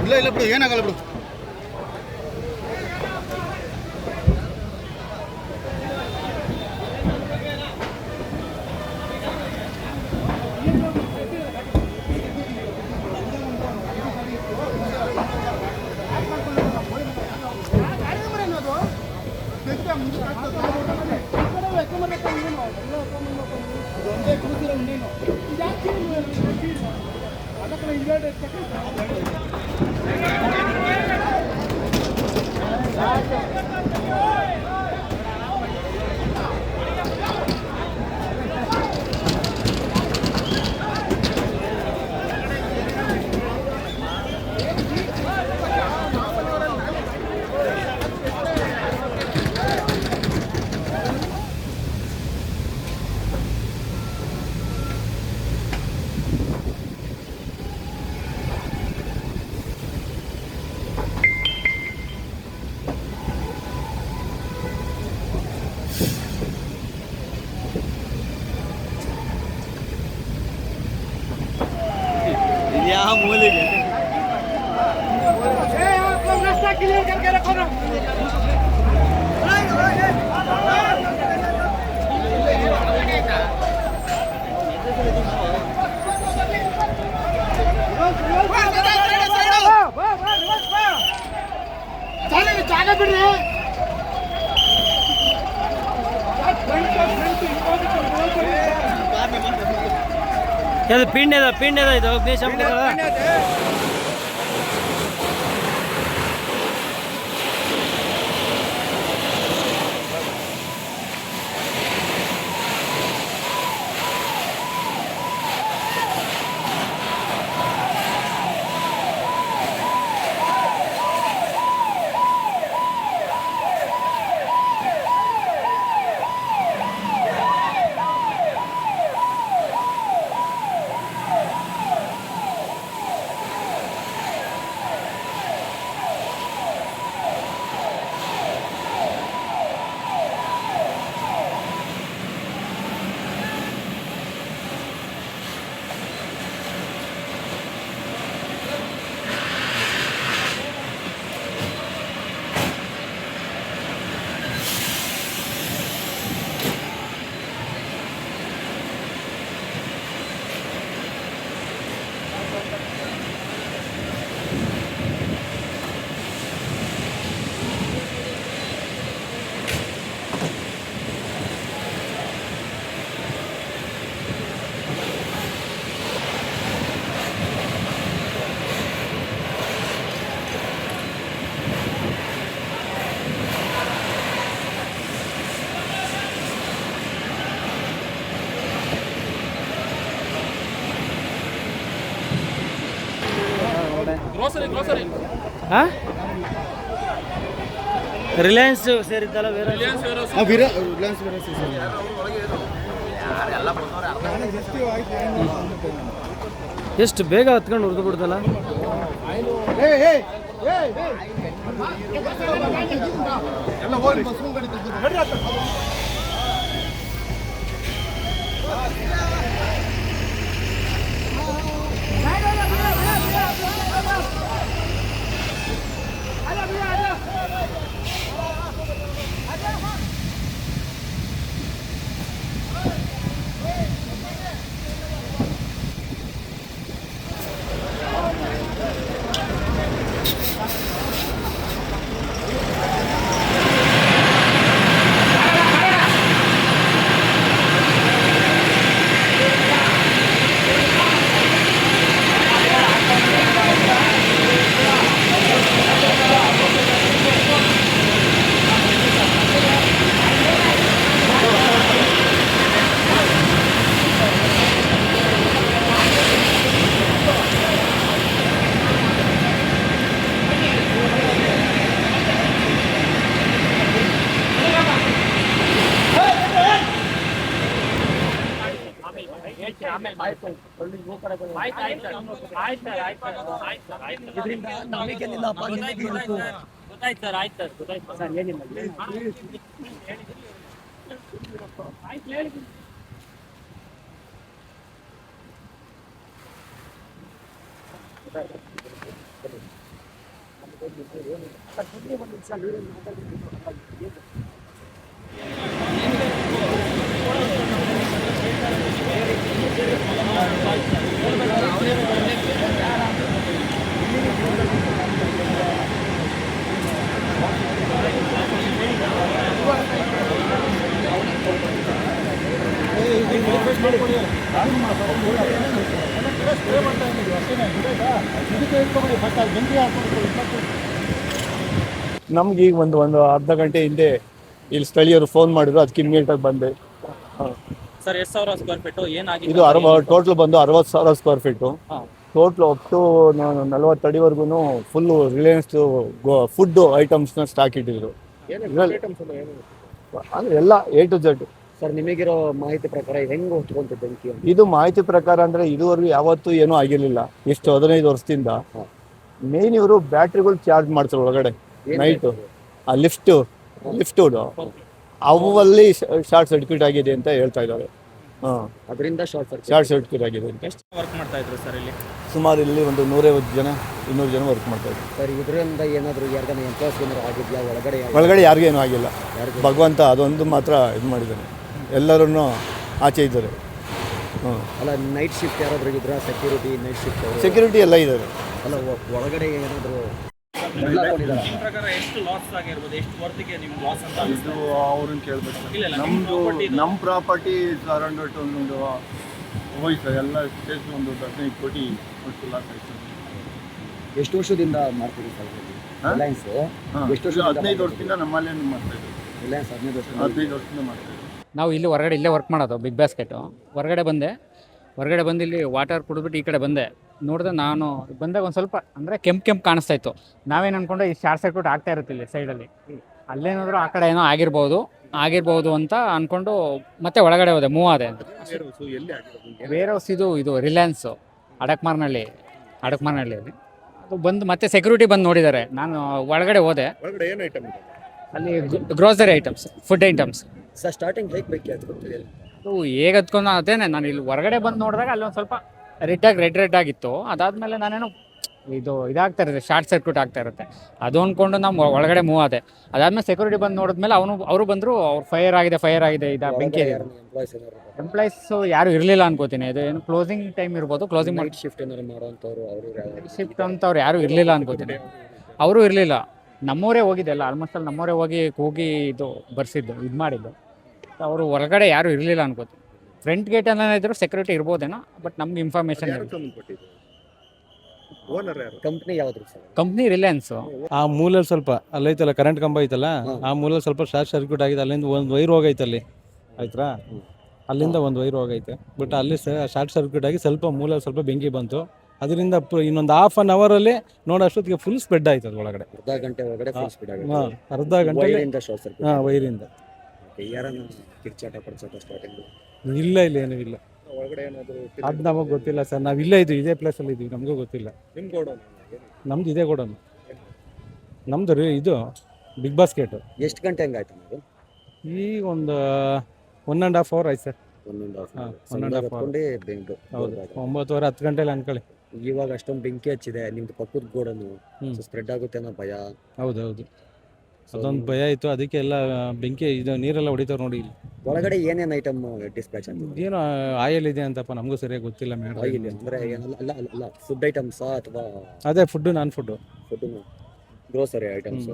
ಇಲ್ಲ ಇಲ್ಲ ಬಿಡು, ಏನಾಗಲ್ಲ ಬಿಡು. यहाँ मूलिಗೆ रास्ता क्लियर करके रखो ना। ಜಾಗ ಬಿಡ್ರಿ. ಇದು ಪಿಂಡ್ ಇದು ಅಗ್ನಿಶಾಮಕ ರಿಲಯನ್ಸ್ ಸೇರಿದ್ದಲ್ಲ ಎಷ್ಟು ಬೇಗ ಹತ್ಕೊಂಡು ಉರ್ದು ಬಿಡ್ದಲ್ಲ. ಇದರಿಂದ ನಮಗೆಲ್ಲ ಗೊತ್ತಾಯ್ತು ಸರ್, ಆಯ್ತು ಸರ್, ಗೊತ್ತಾಯ್ತು ಸರ್, ಏನಿಲ್ಲ. ನಮ್ಗೆ ಈಗ ಒಂದು ಅರ್ಧ ಗಂಟೆ ಹಿಂದೆ ಇಲ್ಲಿ ಸ್ಥಳೀಯರು ಫೋನ್ ಮಾಡಿದ್ರು, ಅದಕ್ಕೆ ಇಮ್ಮಿಡಿಯೇಟಾಗಿ ಬಂದೆ. ಸರ್ ಎಷ್ಟು ಸಾವಿರ ಸ್ಕ್ವೇರ್ ಫೀಟು ಏನಾಗಿದೆ? ಇದು ಟೋಟಲ್ ಬಂದು 60,000 square feet. Total up to 40 ಅಡಿವರೆಗೂ ಫುಲ್ಲು ರಿಲಯನ್ಸ್ ಫುಡ್ ಐಟಮ್ಸ್ನ ಸ್ಟಾಕ್ ಇಟ್ಟಿದ್ರು. ಅಂದ್ರೆ ಎಲ್ಲ A to Z. ಸರ್ ನಿಮಗಿರೋ ಮಾಹಿತಿ ಪ್ರಕಾರ ಹೆಂಗ್ ಹೊತ್ಕೊಂತು ಬೆಂಕಿ? ಇದು ಮಾಹಿತಿ ಪ್ರಕಾರ ಅಂದ್ರೆ ಇದುವರೆಗೂ ಯಾವತ್ತೂ ಏನೂ ಆಗಿರ್ಲಿಲ್ಲ ಇಷ್ಟು 15 ವರ್ಷದಿಂದ. ಮೇನ್ ಇವರು ಬ್ಯಾಟ್ರಿಗಳು ಚಾರ್ಜ್ ಮಾಡ್ತಾರೆ ಒಳಗಡೆ ನೈಟು. ಆ ಲಿಫ್ಟ್ ಅವಲ್ಲಿ ಶಾರ್ಟ್ ಸರ್ಕ್ಯೂಟ್ ಆಗಿದೆ ಅಂತ ಹೇಳ್ತಾ ಇದ್ದಾರೆ. ಅದರಿಂದ ಶಾರ್ಟ್ ಸರ್ಕ್ಯೂಟ್ ಆಗಿದೆ ಅಂತ. ಎಷ್ಟು ವರ್ಕ್ ಮಾಡ್ತಾ ಇದ್ರು ಸರ್ ಇಲ್ಲಿ? ಸುಮಾರು ಇಲ್ಲಿ ಒಂದು 150 ಜನ 200 ಜನ ವರ್ಕ್ ಮಾಡ್ತಾ ಇದ್ರು. ಸರ್ ಇದರಿಂದ ಏನಾದರೂ ಯಾರಿಗಾನ ಎಂಪ್ಲಾಯ್ಸ್ ಏನಾದ್ರು ಆಗಿದೆಯಾ ಒಳಗಡೆ ಯಾರಿಗೇನು ಆಗಿಲ್ಲ. ಭಗವಂತ ಅದೊಂದು ಮಾತ್ರ ಇದು ಮಾಡಿದ್ದಾನೆ, ಎಲ್ಲರೂ ಆಚೆ ಇದ್ದಾರೆ. ಅಲ್ಲ ನೈಟ್ ಶಿಫ್ಟ್ ಯಾರಾದ್ರೂ ಇದ್ರ? ಸೆಕ್ಯೂರಿಟಿ ಎಲ್ಲ ಇದ್ದಾರೆ. ಅಲ್ಲ ಒಳಗಡೆ ಏನಾದರೂ ನಿಮ್ಮ ಪ್ರಕಾರ ಎಷ್ಟು ಲಾಸ್ ಆಗಿರ್ಬೋದು? ಎಷ್ಟು ವರ್ತಿಗೆ ನಿಮ್ಗೆ ಲಾಸ್ ಅಂತ ಇದು ಅವ್ರನ್ನ ಕೇಳಬೇಕು. ಇಲ್ಲ ನಮ್ಮ ಪ್ರಾಪರ್ಟಿ ಅರೌಂಡ್ ಒಂದು ಹೋಯ್ತು ಎಲ್ಲ ಸೇರಿಸಿ ಒಂದು 15 ಕೋಟಿ ಅಷ್ಟು ಲಾಸ್ ಆಯಿತು. ಎಷ್ಟು ವರ್ಷದಿಂದ ಮಾಡ್ತೀರಿ ಸರ್ ರಿಲಯನ್ಸ್? ಎಷ್ಟು ವರ್ಷ? 15 ವರ್ಷದಿಂದ ನಮ್ಮಲ್ಲೇ ಮಾಡ್ತಾ ಇದ್ದೀವಿ. ರಿಲಯನ್ಸ್ 15 ವರ್ಷದಿಂದ ಮಾಡ್ತಾ ಇದ್ದೀವಿ. ನಾವು ಇಲ್ಲಿ ಹೊರಗಡೆ ಇಲ್ಲೇ ವರ್ಕ್ ಮಾಡೋದು, ಬಿಗ್ ಬಾಸ್ಕೆಟು. ಹೊರಗಡೆ ಬಂದು ಇಲ್ಲಿ ವಾಟರ್ ಕುಡಿದ್ಬಿಟ್ಟು ಈ ಕಡೆ ಬಂದೆ. ನೋಡಿದ್ರೆ ನಾನು ಬಂದಾಗ ಒಂದು ಸ್ವಲ್ಪ ಅಂದರೆ ಕೆಂಪು ಕಾಣಿಸ್ತಾ ಇತ್ತು. ನಾವೇನು ಅಂದ್ಕೊಂಡ್ರೆ ಈ ಶಾರ್ಟ್ ಸರ್ಕ್ಯೂಟ್ ಆಗ್ತಾ ಇರುತ್ತೆ ಇಲ್ಲಿ ಸೈಡಲ್ಲಿ. ಅಲ್ಲೇನಾದರೂ ಆ ಕಡೆ ಏನೋ ಆಗಿರ್ಬೋದು ಅಂತ ಅಂದ್ಕೊಂಡು ಮತ್ತೆ ಒಳಗಡೆ ಹೋದೆ, ಮೂವ್ ಆದೆ. ವೇರ್ ಹೌಸ್ ಇದು ರಿಲಯನ್ಸು ಅಡಕ್ಮಾರ್ನಳ್ಳಿ ಅದು ಬಂದು ಮತ್ತೆ ಸೆಕ್ಯೂರಿಟಿ ಬಂದು ನೋಡಿದ್ದಾರೆ. ನಾನು ಒಳಗಡೆ ಹೋದೆ. ಅಲ್ಲಿ grocery items, food items. Sir starting ಹೇಗೆ ಬೇಕು ಅದು ಹೇಗೆ ಹತ್ಕೊಂಡು ಅದೇನೆ ನಾನು ಇಲ್ಲಿ ಹೊರಗಡೆ ಬಂದು ನೋಡಿದಾಗ ಅಲ್ಲಿ ಒಂದು ಸ್ವಲ್ಪ ರೆಡ್ ಆಗಿತ್ತು. ಅದಾದಮೇಲೆ ನಾನೇನು ಇದಾಗ್ತಾ ಇರುತ್ತೆ, ಶಾರ್ಟ್ ಸರ್ಕ್ಯೂಟ್ ಆಗ್ತಾ ಇರುತ್ತೆ ಅದು ಅಂದ್ಕೊಂಡು ನಾವು ಒಳಗಡೆ ಮೂವ್ ಆದೆ. ಅದಾದಮೇಲೆ ಸೆಕ್ಯೂರಿಟಿ ಬಂದು ನೋಡಿದ್ಮೇಲೆ ಅವರು ಬಂದರು. ಅವ್ರು ಫೈರ್ ಆಗಿದೆ ಇದು ಬೆಂಕಿ ಇದೆ. ಎಂಪ್ಲಾಯ್ಸ್ ಯಾರು ಇರಲಿಲ್ಲ ಅನ್ಕೋತೀನಿ. ಇದು ಏನು ಕ್ಲೋಸಿಂಗ್ ಟೈಮ್ ಇರ್ಬೋದು, ಕ್ಲೋಸಿಂಗ್ ನೈಟ್ ಶಿಫ್ಟ್ ಏನಾದ್ರು ಮಾಡೋಂಥವ್ರು ಶಿಫ್ಟ್ ಅಂತವ್ರು ಯಾರು ಇರಲಿಲ್ಲ ಅನ್ಕೋತೀನಿ. ಅವರು ಇರಲಿಲ್ಲ. ನಮ್ಮವರೇ ಹೋಗಿದ್ದೆಲ್ಲ ಆಲ್ಮೋಸ್ಟ್ ಅಲ್ಲಿ ನಮ್ಮವರೇ ಹೋಗಿ ಇದು ಮಾಡಿದ್ದು. ಅವರು ಹೊರಗಡೆ ಯಾರು ಇರಲಿಲ್ಲ ಅನ್ಕೋತೀನಿ. ಫ್ರಂಟ್ ಗೇಟ್ ಎಲ್ಲ ಇದ್ರು ಸೆಕ್ಯೂರಿಟಿ ಇರ್ಬೋದೇನೋ, ಬಟ್ ನಮ್ಗೆ ಇನ್ಫಾರ್ಮೇಶನ್ ಕಂಪ್ನಿ ಯಾವ್ದು ಸರ್? ಕಂಪ್ನಿ ರಿಲಯನ್ಸು. ಆ ಮೂಲಲ್ಲಿ ಸ್ವಲ್ಪ ಅಲ್ಲೈತಲ್ಲ ಕರೆಂಟ್ ಕಂಬ ಐತಲ್ಲ, ಆ ಮೂಲಲ್ಲಿ ಸ್ವಲ್ಪ ಶಾರ್ಟ್ ಸರ್ಕ್ಯೂಟ್ ಆಗಿದೆ. ಅಲ್ಲಿಂದ ಒಂದು ವೈರ್ ಹೋಗೈತೆ ಅಲ್ಲಿ, ಆಯ್ತಾ? ಅಲ್ಲಿಂದ ಒಂದು ವೈರ್ ಹೋಗೈತೆ. ಬಟ್ ಅಲ್ಲಿ ಶಾರ್ಟ್ ಸರ್ಕ್ಯೂಟ್ ಆಗಿ ಸ್ವಲ್ಪ ಮೂಲಲ್ಲಿ ಸ್ವಲ್ಪ ಬೆಂಕಿ ಬಂತು. ಅದರಿಂದ ಇನ್ನೊಂದು ಹಾಫ್ ಅನ್ ಅವರಲ್ಲಿ ನೋಡೋಷ್ಟೊತ್ತಿಗೆ ಫುಲ್ ಸ್ಪ್ರೆಡ್ ಆಯ್ತು ಅದು ಒಳಗಡೆ. ಅರ್ಧ ಗಂಟೆ ಒಳಗಡೆ ಅರ್ಧ ಗಂಟೆ ವೈರಿಂದ. ಯಾರನ್ನ ಕಿರ್ಚಾಟ ಸ್ಟಾರ್ಟಿಂಗ್? ಇಲ್ಲ ಏನೂ ಇಲ್ಲ. ಅದು ನಮಗೆ ಗೊತ್ತಿಲ್ಲ ಸರ್. ನಾವು ಇಲ್ಲೇ ಇದೇ ಪ್ಲೇಸಲ್ಲಿ ಇದ್ದೀವಿ, ನಮಗೂ ಗೊತ್ತಿಲ್ಲ. ನಮ್ದು ಇದೇ ಗೋಡೌನ್ ನಮ್ದು ಇದು ಬಿಗ್ ಬಾಸ್ಕೆಟು. ಎಷ್ಟು ಗಂಟೆ ಹಂಗಾಯ್ತು ನಾವು? ಈಗ ಒಂದು 1.5 hour ಆಯ್ತು ಸರ್. 1.5 hour. ಹೌದು, 9:30 10 ಗಂಟೆಲಿ ಅನ್ಕೊಳ್ಳಿ. ಇವಾಗ ಅಷ್ಟೊಂದು ಬೆಂಕಿ ಹಚ್ಚಿದೆ, ನಿಮ್ದು ಪಕ್ಕದ ಗೋಡನು ಸ್ಪ್ರೆಡ್ ಆಗುತ್ತೆ ಅನ್ನೋ ಭಯ. ಹೌದು, ಅದೊಂದು ಭಯ ಇತ್ತು. ಅದಕ್ಕೆ ಎಲ್ಲ ಬೆಂಕಿ ಇದು ನೀರೆಲ್ಲ ಹೊಡಿತಾವೆ ನೋಡಿ. ಇಲ್ಲಿ ಒಳಗಡೆ ಏನೇನು ಐಟಮ್ ಡಿಸ್ಪ್ಯಾಚ್ ಅಂತ? ಏನೋ ಆಯಿಲ್ ಇದೆ ಅಂತಪ್ಪ, ನಮಗೂ ಸರಿಯಾಗಿ ಗೊತ್ತಿಲ್ಲ ಮೇಡಮ್. ಆಯಿಲ್ ಅಂದರೆ ಅಲ್ಲ ಫುಡ್ ಐಟಮ್ಸಾ ಅಥವಾ? ಅದೇ ಫುಡ್ಡು, ನಾನ್ ಫುಡ್ಡು, ಗ್ರೋಸರಿ ಐಟಮ್ಸ್.